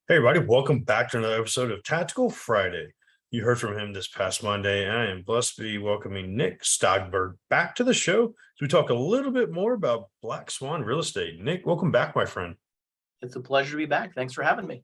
Hey, everybody, welcome back to another episode of Tactical Friday. You heard from him this past Monday, and I am blessed to be welcoming Nick Stageberg back to the show as we talk a little bit more about Black Swan real estate. Nick, welcome back, my friend. It's a pleasure to be back. Thanks for having me.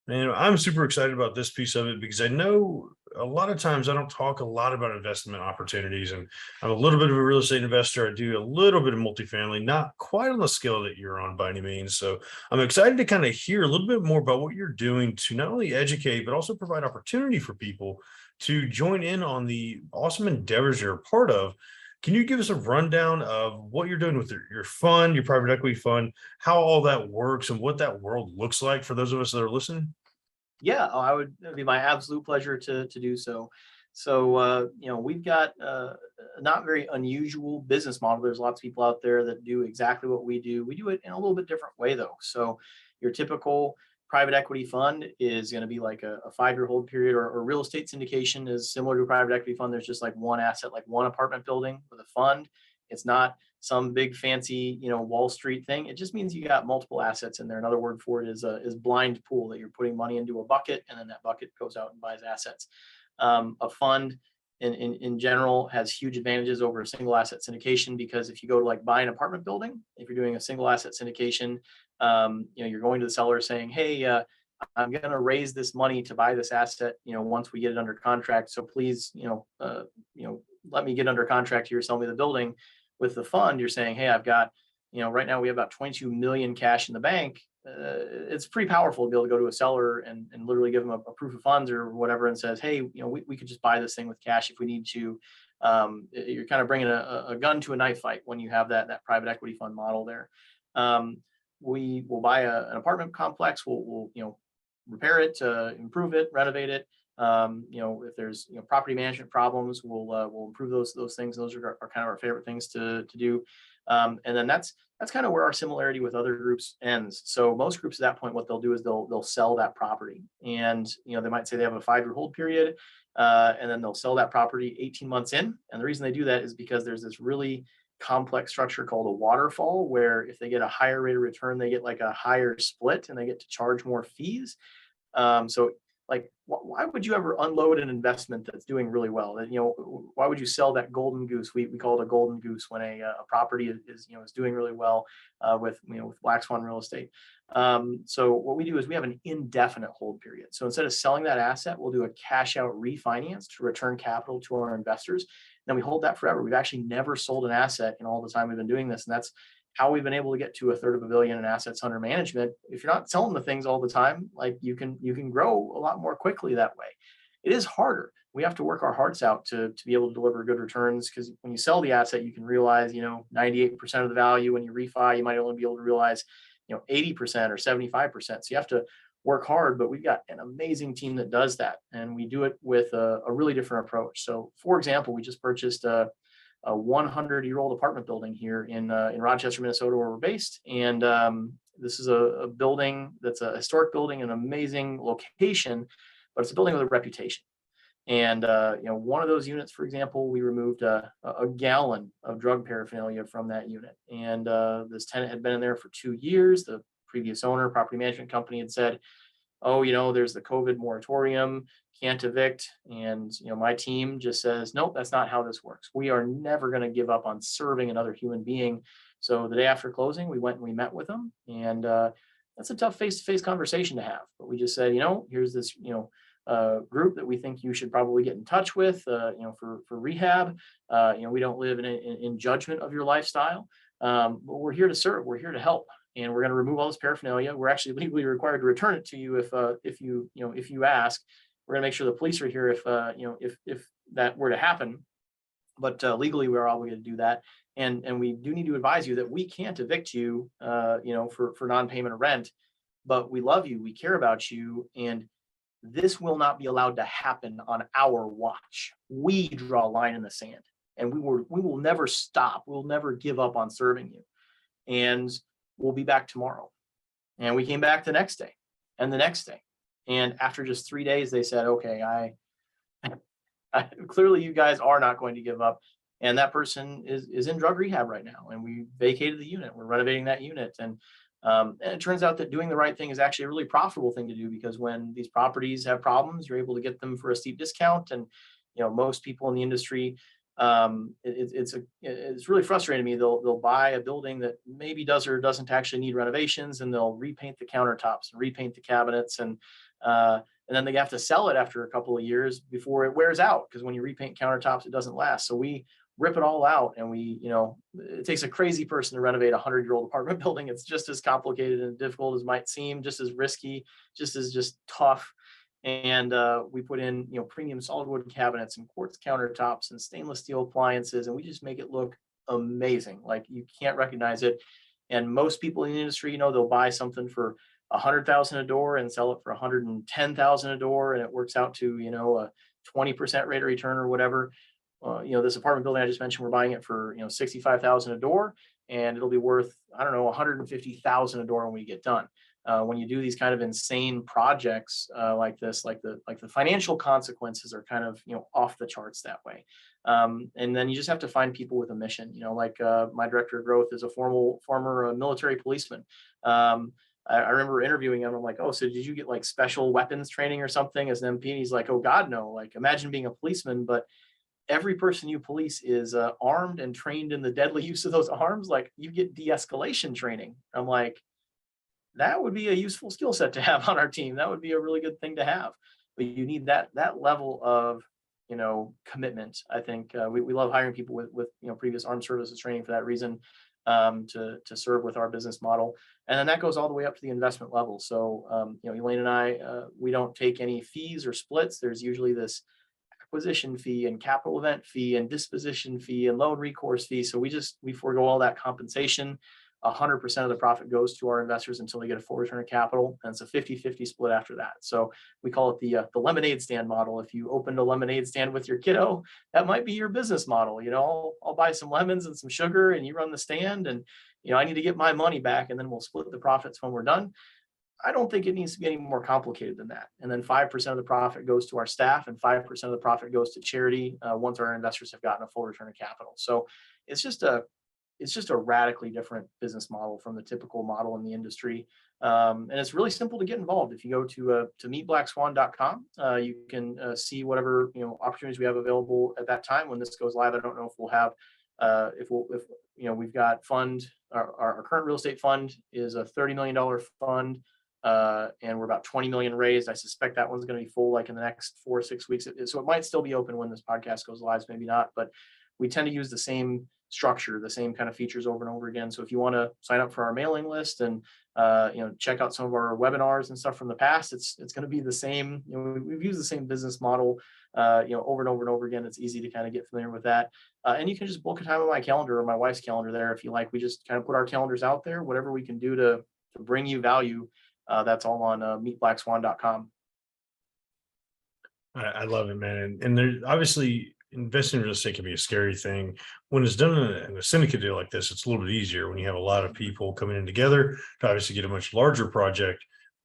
And I'm super excited about this piece of it because I know a lot of times I don't talk a lot about investment opportunities. And I'm a little bit of a real estate investor. I do a little bit of multifamily, not quite on the scale that you're on by any means. So I'm excited to kind of hear a little bit more about what you're doing to not only educate, but also provide opportunity for people to join in on the awesome endeavors you're a part of. Can you give us a rundown of what you're doing with your fund, your private equity fund, how all that works, and what that world looks like for those of us that are listening? Yeah, it'd be my absolute pleasure to do so. We've got a not very unusual business model. There's lots of people out there that do exactly what we do. We do it in a little bit different way, though. So, your typical private equity fund is going to be like a 5-year hold period, or real estate syndication is similar to a private equity fund. There's just like one asset, like one apartment building with a fund. It's not some big fancy, Wall Street thing. It just means you got multiple assets in there. Another word for it is blind pool, that you're putting money into a bucket and then that bucket goes out and buys assets. A fund in general has huge advantages over a single asset syndication, because if you go to like buy an apartment building, if you're doing a single asset syndication, you're going to the seller saying, hey, I'm going to raise this money to buy this asset, once we get it under contract. So please, let me get under contract here, sell me the building. With the fund, you're saying, hey, I've got, right now we have about 22 million cash in the bank. It's pretty powerful to be able to go to a seller and literally give them a proof of funds or whatever, and says, hey, we could just buy this thing with cash if we need to. You're kind of bringing a gun to a knife fight when you have that private equity fund model there. We will buy an apartment complex. We'll repair it, improve it, renovate it. If there's property management problems, we'll improve those things. Those are kind of our favorite things to do. And then that's kind of where our similarity with other groups ends. So most groups at that point, what they'll do is they'll sell that property, and they might say they have a 5-year hold period, and then they'll sell that property 18 months in. And the reason they do that is because there's this really complex structure called a waterfall, where if they get a higher rate of return, they get like a higher split and they get to charge more fees. So like, why would you ever unload an investment that's doing really well? And why would you sell that golden goose? We call it a golden goose when a property is doing really well, with Black Swan real estate. So what we do is we have an indefinite hold period. So instead of selling that asset, we'll do a cash out refinance to return capital to our investors. And we hold that forever. We've actually never sold an asset in all the time we've been doing this, and that's how we've been able to get to $1/3 billion in assets under management. If you're not selling the things all the time, like you can grow a lot more quickly that way. It is harder. We have to work our hearts out to be able to deliver good returns, because when you sell the asset, you can realize 98% of the value. When you refi, you might only be able to realize 80% or 75%. So you have to work hard, but we've got an amazing team that does that, and we do it with a really different approach. So, for example, we just purchased a 100-year-old apartment building here in Rochester, Minnesota, where we're based. And this is a building that's a historic building, an amazing location, but it's a building with a reputation. And one of those units, for example, we removed a gallon of drug paraphernalia from that unit. And this tenant had been in there for 2 years. The previous owner, property management company, had said, oh, there's the COVID moratorium, can't evict. And, my team just says, nope, that's not how this works. We are never going to give up on serving another human being. So the day after closing, we went and we met with them. And that's a tough face-to-face conversation to have. But we just said, here's this, group that we think you should probably get in touch with, for rehab. We don't live in judgment of your lifestyle, but we're here to serve. We're here to help. And we're going to remove all this paraphernalia. We're actually legally required to return it to you if you ask. We're going to make sure the police are here if that were to happen. But legally, we are obligated to do that. And we do need to advise you that we can't evict you, for non-payment of rent. But we love you, we care about you, and this will not be allowed to happen on our watch. We draw a line in the sand, and we will never stop. We'll never give up on serving you. And we'll be back tomorrow. And we came back the next day and the next day. And after just 3 days, they said, okay, clearly you guys are not going to give up. And that person is in drug rehab right now. And we vacated the unit. We're renovating that unit. And And it turns out that doing the right thing is actually a really profitable thing to do, because when these properties have problems, you're able to get them for a steep discount. And most people in the industry, it's really frustrating to me. They'll buy a building that maybe does or doesn't actually need renovations, and they'll repaint the countertops and repaint the cabinets, and then they have to sell it after a couple of years before it wears out, because when you repaint countertops, it doesn't last. So we rip it all out, and it takes a crazy person to renovate a 100-year-old apartment building. It's just as complicated and difficult as might seem, just as risky, just tough. And we put in premium solid wood cabinets and quartz countertops and stainless steel appliances, and we just make it look amazing, like you can't recognize it. And most people in the industry, they'll buy something for 100,000 a door and sell it for 110,000 a door, and it works out to a 20% rate of return or whatever. This apartment building I just mentioned, we're buying it for 65,000 a door, and it'll be worth, I don't know, 150,000 a door when we get done. When you do these kind of insane projects like this, like the financial consequences are kind of off the charts that way. And then you just have to find people with a mission. Like my director of growth is a former military policeman. I remember interviewing him. I'm like, oh, so did you get like special weapons training or something as an MP? And he's like, oh God, no. Like, imagine being a policeman, but every person you police is armed and trained in the deadly use of those arms. Like, you get de-escalation training. I'm like, that would be a useful skill set to have on our team. That would be a really good thing to have. But you need that level of commitment. I think we love hiring people with previous armed services training for that reason, to serve with our business model. And then that goes all the way up to the investment level. So Elaine and I, we don't take any fees or splits. There's usually this acquisition fee and capital event fee and disposition fee and loan recourse fee. So we forego all that compensation. 100% of the profit goes to our investors until they get a full return of capital, and it's a 50-50 split after that. So we call it the lemonade stand model. If you opened a lemonade stand with your kiddo, that might be your business model. I'll buy some lemons and some sugar, and you run the stand, and I need to get my money back, and then we'll split the profits when we're done. I don't think it needs to be any more complicated than that. And then 5% of the profit goes to our staff, and 5% of the profit goes to charity once our investors have gotten a full return of capital. So it's just a radically different business model from the typical model in the industry. And it's really simple to get involved. If you go to meetblackswan.com, you can see whatever opportunities we have available at that time. When this goes live, I don't know if we'll have we've got our current real estate fund is a $30 million fund, and we're about 20 million raised. I suspect that one's going to be full like in the next 4 or 6 weeks. So it might still be open when this podcast goes live, maybe not, but we tend to use the same structure, the same kind of features over and over again. So if you want to sign up for our mailing list and check out some of our webinars and stuff from the past, it's going to be the same. We've used the same business model over and over and over again. It's easy to kind of get familiar with that. And you can just book a time on my calendar or my wife's calendar there if you like. We just kind of put our calendars out there. Whatever we can do to bring you value, that's all on meetblackswan.com. I love it, man. And there obviously investing in real estate can be a scary thing. When it's done in a syndicate deal like this, it's a little bit easier when you have a lot of people coming in together to obviously get a much larger project.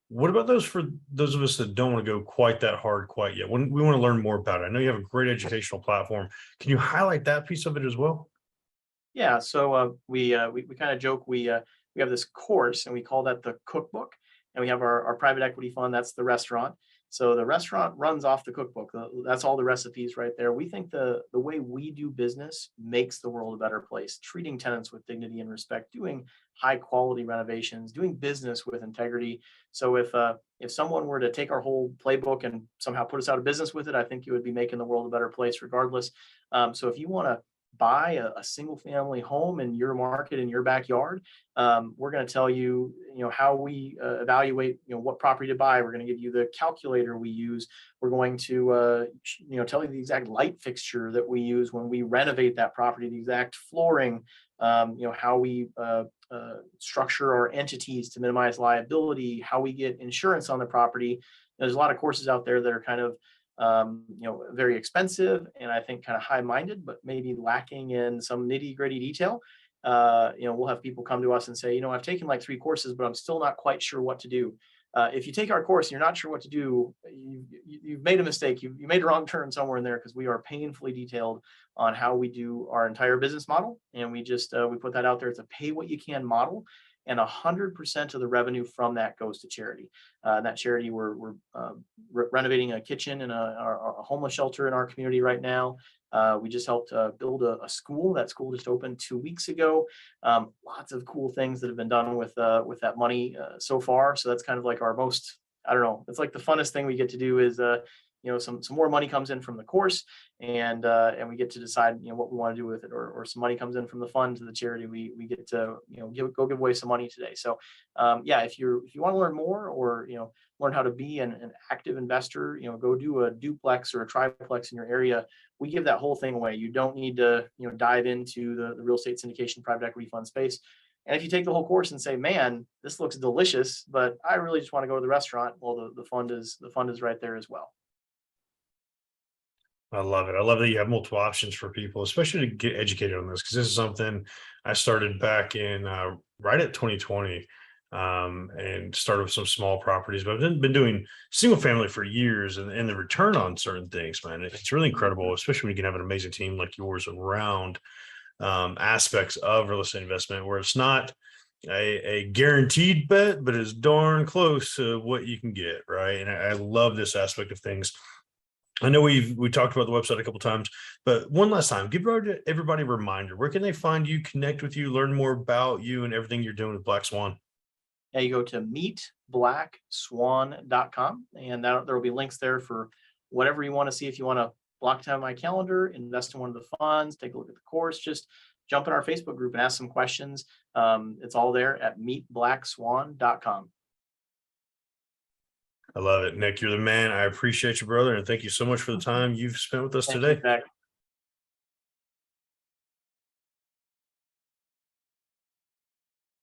What about for those of us that don't want to go quite that hard quite yet? When we want to learn more about it, I know you have a great educational platform. Can you highlight that piece of it as well? Yeah, so we kind of joke, we have this course and we call that the cookbook, and we have our private equity fund, that's the restaurant. So the restaurant runs off the cookbook. That's all the recipes right there. We think the way we do business makes the world a better place, treating tenants with dignity and respect, doing high quality renovations, doing business with integrity. So if someone were to take our whole playbook and somehow put us out of business with it, I think you would be making the world a better place regardless. So if you want to buy a single family home in your market, in your backyard, we're going to tell you, how we evaluate, what property to buy. We're going to give you the calculator we use. We're going to, tell you the exact light fixture that we use when we renovate that property, the exact flooring, how we structure our entities to minimize liability, how we get insurance on the property. There's a lot of courses out there that are kind of very expensive and I think kind of high-minded, but maybe lacking in some nitty-gritty detail. We'll have people come to us and say, I've taken like 3 courses, but I'm still not quite sure what to do. If you take our course and you're not sure what to do, you've made a mistake. You made a wrong turn somewhere in there, because we are painfully detailed on how we do our entire business model. And we just we put that out there. It's a pay what you can model, and 100% of the revenue from that goes to charity. That charity, we're renovating a kitchen in a homeless shelter in our community right now. We just helped build a school. That school just opened 2 weeks ago. Lots of cool things that have been done with that money so far. So that's kind of like our most, I don't know, it's like the funnest thing we get to do is some more money comes in from the course, and we get to decide what we want to do with it, or some money comes in from the fund to the charity. We get to go give away some money today. So yeah, if you want to learn more, or learn how to be an active investor, go do a duplex or a triplex in your area. We give that whole thing away. You don't need to dive into the real estate syndication private equity fund space. And if you take the whole course and say, man, this looks delicious, but I really just want to go to the restaurant, well, the fund is right there as well. I love it. I love that you have multiple options for people, especially to get educated on this, because this is something I started back in right at 2020, and started with some small properties, but I've been doing single family for years, and the return on certain things, man, it's really incredible, especially when you can have an amazing team like yours around aspects of real estate investment, where it's not a guaranteed bet, but it's darn close to what you can get, right? And I love this aspect of things. I know we talked about the website a couple times, but one last time, give everybody a reminder. Where can they find you, connect with you, learn more about you and everything you're doing with Black Swan? Yeah, you go to meetblackswan.com, and there will be links there for whatever you want to see. If you want to block time on my calendar, invest in one of the funds, take a look at the course, just jump in our Facebook group and ask some questions. It's all there at meetblackswan.com. I love it. Nick, you're the man. I appreciate you, brother. And thank you so much for the time you've spent with us Thank you, today. Jack.